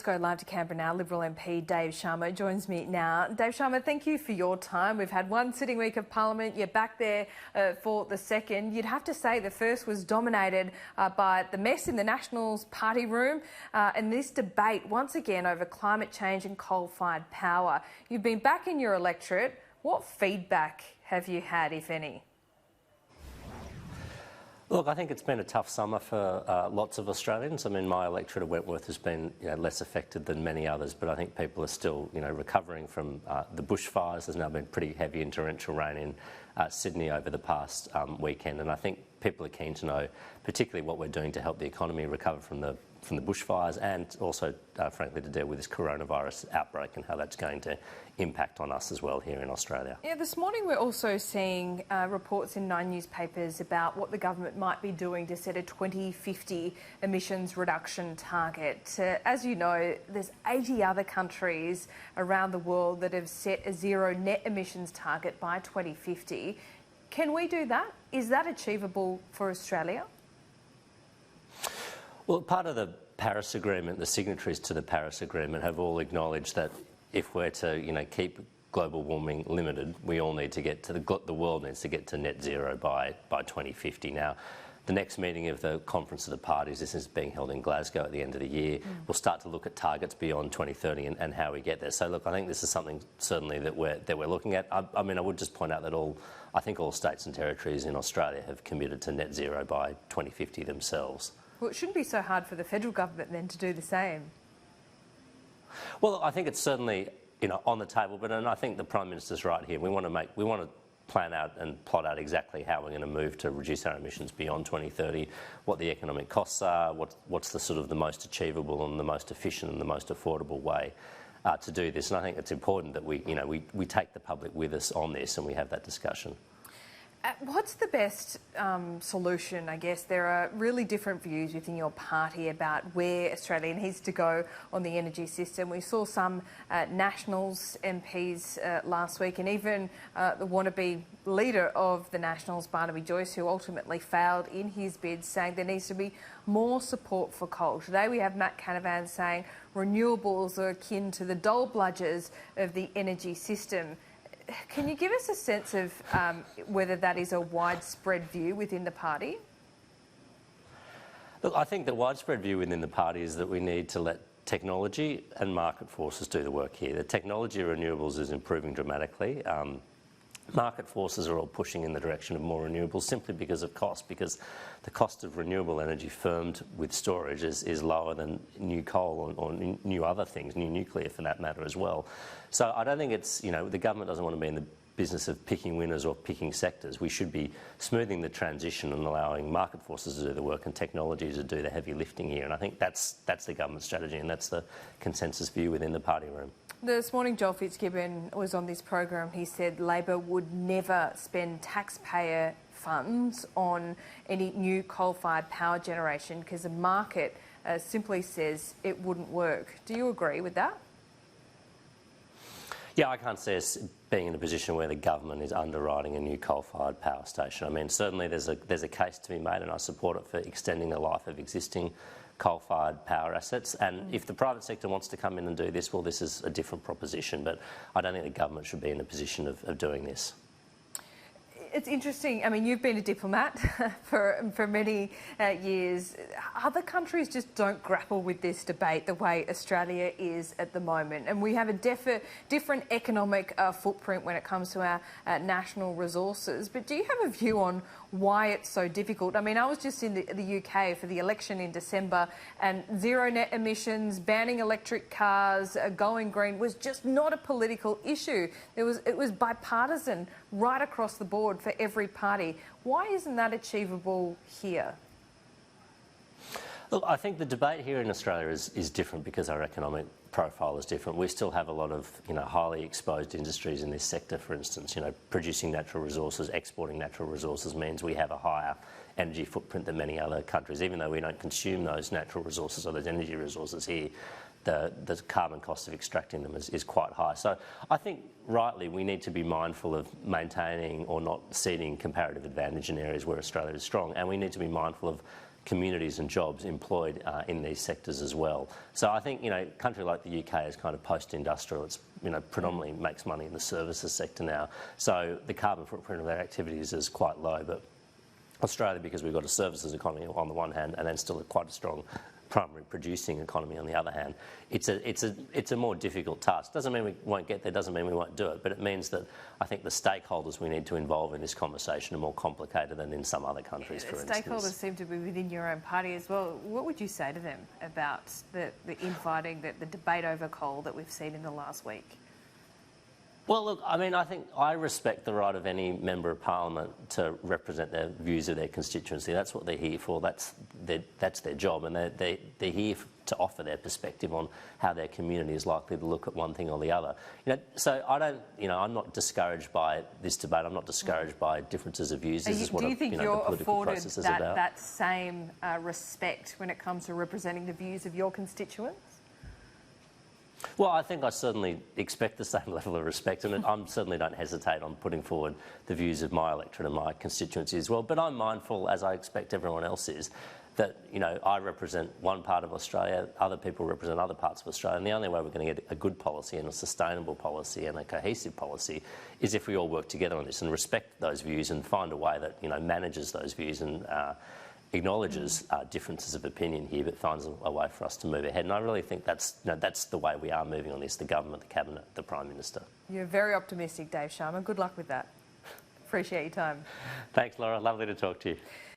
Let's go live to Canberra now. Liberal MP Dave Sharma joins me now. Dave Sharma, thank you for your time. We've had one sitting week of Parliament. You're back there for the second. You'd have to say the first was dominated by the mess in the Nationals party room and this debate once again over climate change and coal-fired power. You've been back in your electorate. What feedback have you had, if any? Look, I think it's been a tough summer for lots of Australians. I mean, my electorate of Wentworth has been less affected than many others, but I think people are still recovering from the bushfires. There's now been pretty heavy torrential rain in Sydney over the past weekend, and I think people are keen to know particularly what we're doing to help the economy recover from the bushfires and also, frankly, to deal with this coronavirus outbreak and how that's going to impact on us as well here in Australia. Yeah, this morning we're also seeing reports in 9 newspapers about what the government might be doing to set a 2050 emissions reduction target. As you know, there's 80 other countries around the world that have set a zero net emissions target by 2050. Can we do that? Is that achievable for Australia? Well, part of the Paris Agreement, the signatories to the Paris Agreement have all acknowledged that if we're to, keep global warming limited, we all need to get to the world needs to get to net zero by 2050. Now, the next meeting of the Conference of the Parties, this is being held in Glasgow at the end of the year, we'll start to look at targets beyond 2030 and how we get there. So, look, I think this is something certainly that we're looking at. I mean, I would just point out that I think all states and territories in Australia have committed to net zero by 2050 themselves. Well, it shouldn't be so hard for the federal government then to do the same. Well, I think it's certainly on the table, but I think the Prime Minister's right here. We want to plan out and plot out exactly how we're going to move to reduce our emissions beyond 2030, what the economic costs are, what's the sort of the most achievable and the most efficient and the most affordable way to do this. And I think it's important that we take the public with us on this and we have that discussion. What's the best solution? I guess there are really different views within your party about where Australia needs to go on the energy system. We saw some Nationals MPs last week and even the wannabe leader of the Nationals, Barnaby Joyce, who ultimately failed in his bid, saying there needs to be more support for coal. Today we have Matt Canavan saying renewables are akin to the dole bludgers of the energy system. Can you give us a sense of whether that is a widespread view within the party? Look, I think the widespread view within the party is that we need to let technology and market forces do the work here. The technology of renewables is improving dramatically. Market forces are all pushing in the direction of more renewables simply because of cost, because the cost of renewable energy firmed with storage is lower than new coal or new other things, new nuclear for that matter as well. So I don't think it's, the government doesn't want to be in the business of picking winners or picking sectors. We should be smoothing the transition and allowing market forces to do the work and technology to do the heavy lifting here. And I think that's the government strategy and that's the consensus view within the party room. This morning, Joel Fitzgibbon was on this program. He said Labor would never spend taxpayer funds on any new coal-fired power generation because the market simply says it wouldn't work. Do you agree with that? Yeah, I can't see us being in a position where the government is underwriting a new coal-fired power station. I mean, certainly there's a case to be made, and I support it for extending the life of existing coal-fired power assets. And if the private sector wants to come in and do this, well, this is a different proposition. But I don't think the government should be in a position of doing this. It's interesting. I mean, you've been a diplomat for many years. Other countries just don't grapple with this debate the way Australia is at the moment. And we have a different economic footprint when it comes to our national resources. But do you have a view on why it's so difficult? I mean, I was just in the UK for the election in December, and zero net emissions, banning electric cars, going green was just not a political issue. It was bipartisan right across the board for every party. Why isn't that achievable here? Look, I think the debate here in Australia is different because our economic profile is different. We still have a lot of highly exposed industries in this sector. For instance, producing natural resources, exporting natural resources means we have a higher energy footprint than many other countries. Even though we don't consume those natural resources or those energy resources here, the carbon cost of extracting them is quite high. So I think rightly we need to be mindful of maintaining or not ceding comparative advantage in areas where Australia is strong, and we need to be mindful of communities and jobs employed in these sectors as well. So I think, a country like the UK is kind of post-industrial. It's, predominantly makes money in the services sector now. So the carbon footprint of their activities is quite low. But Australia, because we've got a services economy on the one hand and then still quite a strong primary producing economy on the other hand, it's a more difficult task. Doesn't mean we won't get there, doesn't mean we won't do it, but it means that I think the stakeholders we need to involve in this conversation are more complicated than in some other countries, for instance. Stakeholders seem to be within your own party as well. What would you say to them about the infighting, the debate over coal that we've seen in the last week? Well, look, I think I respect the right of any member of parliament to represent their views of their constituency. That's what they're here for. That's their job, and they're here to offer their perspective on how their community is likely to look at one thing or the other. So I don't, I'm not discouraged by this debate. I'm not discouraged by differences of views. This is what do you think you're the political afforded process is about. that same respect when it comes to representing the views of your constituents? Well, I think I certainly expect the same level of respect, and I certainly don't hesitate on putting forward the views of my electorate and my constituency as well. But I'm mindful, as I expect everyone else is, that I represent one part of Australia, other people represent other parts of Australia, and the only way we're going to get a good policy and a sustainable policy and a cohesive policy is if we all work together on this and respect those views and find a way that manages those views and acknowledges differences of opinion here, but finds a way for us to move ahead. And I really think that's the way we are moving on this, the government, the cabinet, the Prime Minister. You're very optimistic, Dave Sharma. Good luck with that. Appreciate your time. Thanks, Laura. Lovely to talk to you.